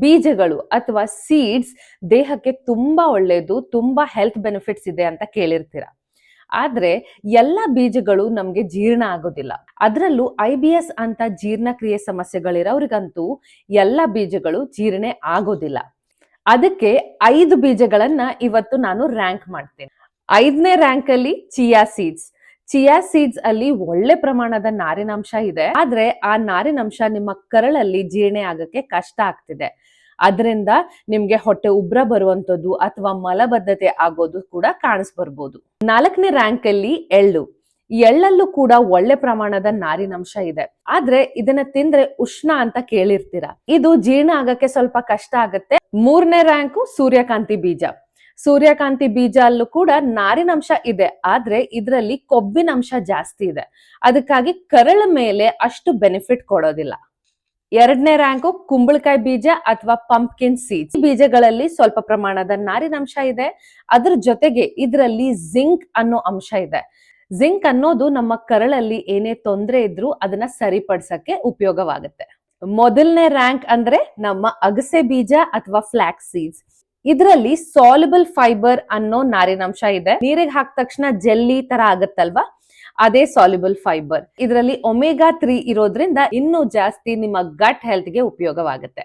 ಬೀಜಗಳು ಅಥವಾ ಸೀಡ್ಸ್ ದೇಹಕ್ಕೆ ತುಂಬಾ ಒಳ್ಳೇದು, ತುಂಬಾ ಹೆಲ್ತ್ ಬೆನಿಫಿಟ್ಸ್ ಇದೆ ಅಂತ ಕೇಳಿರ್ತೀರ. ಆದ್ರೆ ಎಲ್ಲ ಬೀಜಗಳು ನಮ್ಗೆ ಜೀರ್ಣ ಆಗೋದಿಲ್ಲ. ಅದರಲ್ಲೂ IBS ಅಂತ ಜೀರ್ಣಕ್ರಿಯೆ ಸಮಸ್ಯೆಗಳಿರೋರಿಗಂತೂ ಎಲ್ಲ ಬೀಜಗಳು ಜೀರ್ಣೆ ಆಗೋದಿಲ್ಲ. ಅದಕ್ಕೆ 5 ಬೀಜಗಳನ್ನ ಇವತ್ತು ನಾನು ರ್ಯಾಂಕ್ ಮಾಡ್ತೇನೆ. 5ನೇ ರ್ಯಾಂಕ್ ಅಲ್ಲಿ ಚಿಯಾ ಸೀಡ್ಸ್ ಅಲ್ಲಿ ಒಳ್ಳೆ ಪ್ರಮಾಣದ ನಾರಿನಾಂಶ ಇದೆ. ಆದ್ರೆ ಆ ನಾರಿನಾಂಶ ನಿಮ್ಮ ಕರಳಲ್ಲಿ ಜೀರ್ಣೆ ಆಗಕ್ಕೆ ಕಷ್ಟ ಆಗ್ತಿದೆ. ಅದರಿಂದ ನಿಮ್ಗೆ ಹೊಟ್ಟೆ ಉಬ್ರ ಬರುವಂತದ್ದು ಅಥವಾ ಮಲಬದ್ಧತೆ ಆಗೋದು ಕೂಡ ಕಾಣಿಸ್ಬರ್ಬೋದು. 4ನೇ ರ್ಯಾಂಕ್ ಅಲ್ಲಿ ಎಳ್ಳಲ್ಲೂ ಕೂಡ ಒಳ್ಳೆ ಪ್ರಮಾಣದ ನಾರಿನಾಂಶ ಇದೆ. ಆದ್ರೆ ಇದನ್ನ ತಿಂದ್ರೆ ಉಷ್ಣ ಅಂತ ಕೇಳಿರ್ತೀರ. ಇದು ಜೀರ್ಣ ಆಗಕ್ಕೆ ಸ್ವಲ್ಪ ಕಷ್ಟ ಆಗತ್ತೆ. 3ನೇ ರ್ಯಾಂಕು ಸೂರ್ಯಕಾಂತಿ ಬೀಜ ಅಲ್ಲೂ ಕೂಡ ನಾರಿನಾಂಶ ಇದೆ. ಆದ್ರೆ ಇದರಲ್ಲಿ ಕೊಬ್ಬಿನಂಶ ಜಾಸ್ತಿ ಇದೆ. ಅದಕ್ಕಾಗಿ ಕರಳ ಮೇಲೆ ಅಷ್ಟು ಬೆನಿಫಿಟ್ ಕೊಡೋದಿಲ್ಲ. 2ನೇ ರ್ಯಾಂಕು ಕುಂಬಳಕಾಯಿ ಬೀಜ ಅಥವಾ ಪಂಪ್ಕಿನ್ ಸೀಡ್ಸ್. ಈ ಬೀಜಗಳಲ್ಲಿ ಸ್ವಲ್ಪ ಪ್ರಮಾಣದ ನಾರಿನಾಂಶ ಇದೆ. ಅದ್ರ ಜೊತೆಗೆ ಇದರಲ್ಲಿ ಜಿಂಕ್ ಅನ್ನೋ ಅಂಶ ಇದೆ. ಜಿಂಕ್ ಅನ್ನೋದು ನಮ್ಮ ಕರಳಲ್ಲಿ ಏನೇ ತೊಂದರೆ ಇದ್ರೂ ಅದನ್ನ ಸರಿಪಡಿಸಕ್ಕೆ ಉಪಯೋಗವಾಗುತ್ತೆ. ಮೊದಲನೇ ರ್ಯಾಂಕ್ ಅಂದ್ರೆ ನಮ್ಮ ಅಗಸೆ ಬೀಜ ಅಥವಾ ಫ್ಲಾಕ್ಸ್ ಸೀಡ್ಸ್. ಇದರಲ್ಲಿ ಸಾಲ್ಯುಬಲ್ ಫೈಬರ್ ಅನ್ನೋ ನಾರಿನಾಂಶ ಇದೆ. ನೀರಿಗೆ ಹಾಕಿದ ತಕ್ಷಣ ಜೆಲ್ಲಿ ತರ ಆಗತ್ತಲ್ವಾ, ಅದೇ ಸಾಲ್ಯುಬಲ್ ಫೈಬರ್. ಇದರಲ್ಲಿ ಒಮೆಗಾ 3 ಇರೋದ್ರಿಂದ ಇನ್ನೂ ಜಾಸ್ತಿ ನಿಮ್ಮ ಗಟ್ ಹೆಲ್ತ್ ಗೆ ಉಪಯೋಗವಾಗುತ್ತೆ.